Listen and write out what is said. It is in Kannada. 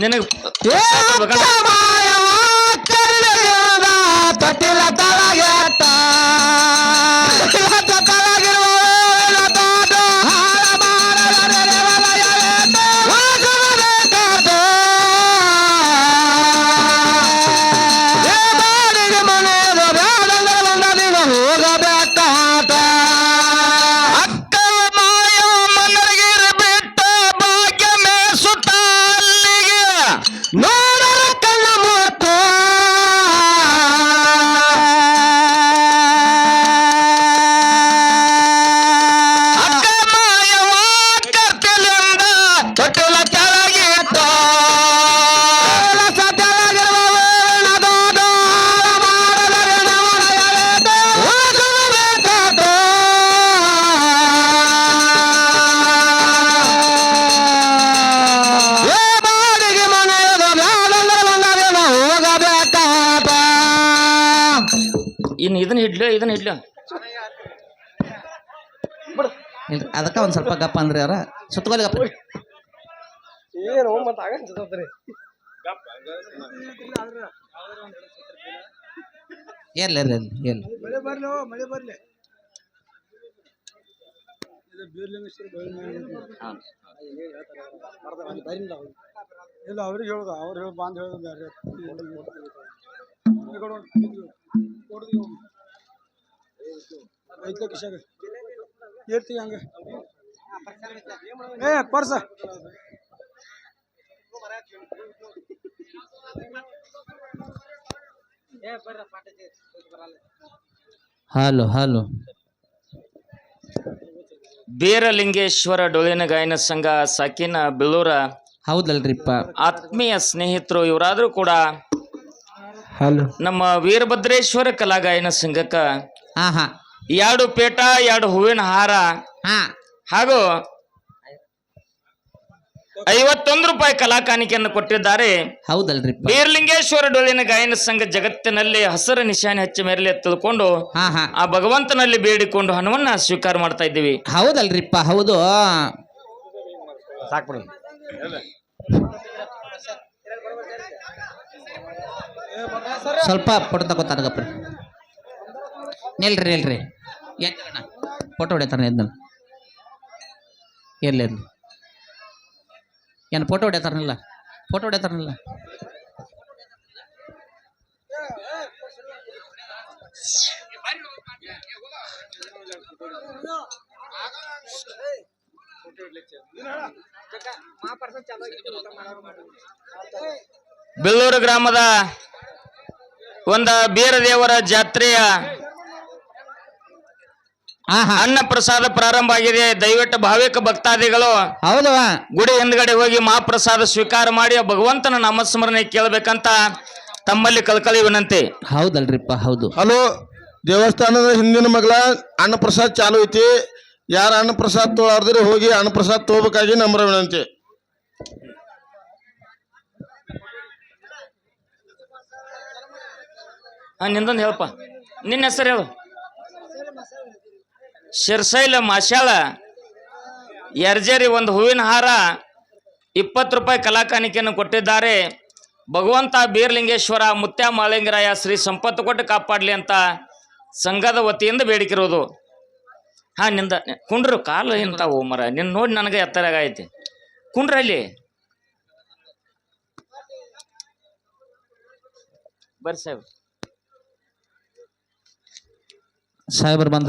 ನಿನಗೆ ತೊಟ್ಟಿಲ ತಳಗೆಟ್ಟ ಇನ್ನು ಇದನ್ನ ಇಡ್ಲ ಅದಕ್ಕ ಒಂದ್ ಸ್ವಲ್ಪ ಗಪ್ಪ ಅಂದ್ರಿ ಅವ್ರ ಸುತ್ತಗೋಲಿ ಗಪ್ಪ ಏನು ಮತ್ತೆ ಆಗಂತ್ರಿ ಎಲ್ಲಿ ಮಳೆ ಬರ್ಲಿ ಇಲ್ಲ ಅವ್ರಿಗೆ ಹೇಳುದು ಅವ್ರು ಹೇಳಿ ಬಂದ್ ಹೇಳುದು ಬೇರೆ ಐತ್ಲೆ ಕಿಶಾಗ ಏರ್ತೀವಿ ಹಂಗ ಏ ಪರ್ಸ ಹಲೋ ಬೀರಲಿಂಗೇಶ್ವರ ಡೊಳ್ಳಿನ ಗಾಯನ ಸಂಘ ಸಾಕಿನ ಬೆಳೂರ ಹೌದಲ್ರಿಪ್ಪ ಆತ್ಮೀಯ ಸ್ನೇಹಿತರು ಇವರಾದ್ರೂ ಕೂಡ ಹಲೋ ನಮ್ಮ ವೀರಭದ್ರೇಶ್ವರ ಕಲಾ ಗಾಯನ ಸಂಘಕ್ಕ ಹಾ 2 ಪೇಟ 2 ಹೂವಿನ ಹಾರ ಹಾಗೂ 51 ರೂಪಾಯಿ ಕಲಾ ಕಾಣಿಕೆಯನ್ನು ಕೊಟ್ಟಿದ್ದಾರೆ. ಹೌದಲ್ರಿ ಬೀರಲಿಂಗೇಶ್ವರ ಡೊಳ್ಳಿನ ಗಾಯನ ಸಂಘ ಜಗತ್ತಿನಲ್ಲಿ ಹಸಿರು ನಿಶಾನೆ ಹಚ್ಚ ಮೇರೆಲೆ ತಿಳ್ಕೊಂಡು ಆ ಭಗವಂತನಲ್ಲಿ ಬೇಡಿಕೊಂಡು ಹಣವನ್ನ ಸ್ವೀಕಾರ ಮಾಡ್ತಾ ಇದ್ದೀವಿ. ಹೌದಲ್ರಿಪ್ಪ ಹೌದು ಸಾಕ್ಬಿಡಿ ಸ್ವಲ್ಪ ಫೋಟೋ ತಗೋತಾನಗಪ್ಪ ನಿಲ್ರಿ ಫೋಟೋ ಹೊಡಿತಾನೆ ಎದ್ನ ಎಲ್ಲಿ ಏನು ಫೋಟೋ ಹೊಡಿತಾರನಿಲ್ಲ ಬೆಳ್ಳೂರು ಗ್ರಾಮದ ಒಂದ ಬೀರದೇವರ ಜಾತ್ರೆಯ ಅನ್ನ ಪ್ರಸಾದ ಪ್ರಾರಂಭ ಆಗಿದೆ. ದಯವಿಟ್ಟು ಭಾವಿಕ ಭಕ್ತಾದಿಗಳು ಹೌದವಾ ಗುಡಿ ಹಿಂದ್ಗಡೆ ಹೋಗಿ ಮಹಾಪ್ರಸಾದ ಸ್ವೀಕಾರ ಮಾಡಿ ಭಗವಂತನ ನಾಮಸ್ಮರಣೆ ಕೇಳಬೇಕಂತ ತಮ್ಮಲ್ಲಿ ಕಳ್ಕಳಿ ವಿನಂತಿ. ಹೌದಲ್ರಿಪ್ಪ ಹೌದು. ಹಲೋ, ದೇವಸ್ಥಾನದ ಹಿಂದಿನ ಮಗಳ ಅನ್ನ ಪ್ರಸಾದ ಚಾಲು ಐತಿ. ಯಾರ ಅನ್ನ ಪ್ರಸಾದ ತೊಗೊಳಾರ್ದ್ರೆ ಹೋಗಿ ಅನ್ನ ಪ್ರಸಾದ ತಗೋಬೇಕಾಗಿ ನಮ್ರ ವಿನಂತಿ. ನಿಂದೊಂದು ಹೇಳಪ್ಪ, ನಿನ್ನ ಹೆಸರು ಹೇಳು. ಶಿರ್ಸೈಲ ಮಾಶಾಳ ಯರ್ಜರಿ ಒಂದು ಹೂವಿನ ಹಾರ 20 ರೂಪಾಯಿ ಕಲಾ ಕಾಣಿಕೆಯನ್ನು ಕೊಟ್ಟಿದ್ದಾರೆ. ಭಗವಂತ ಬೀರಲಿಂಗೇಶ್ವರ ಮುತ್ಯ ಮಾಳಿಂಗರಾಯ ಶ್ರೀ ಸಂಪತ್ತು ಕೊಟ್ಟು ಕಾಪಾಡಲಿ ಅಂತ ಸಂಘದ ವತಿಯಿಂದ ಬೇಡಿಕಿರೋದು. ನಿಂದ ಕುಂಡ್ರು ಕಾಲು ಇಂತಾವು ಮರ ನಿನ್ನ ನೋಡಿ ನನಗೆ ಎತ್ತರಾಗೈತಿ. ಕುಂಡ್ರಲ್ಲಿ ಬರ್ರಿ ಸಾಹೇಬ್ರು ಬಂದ್ರೆ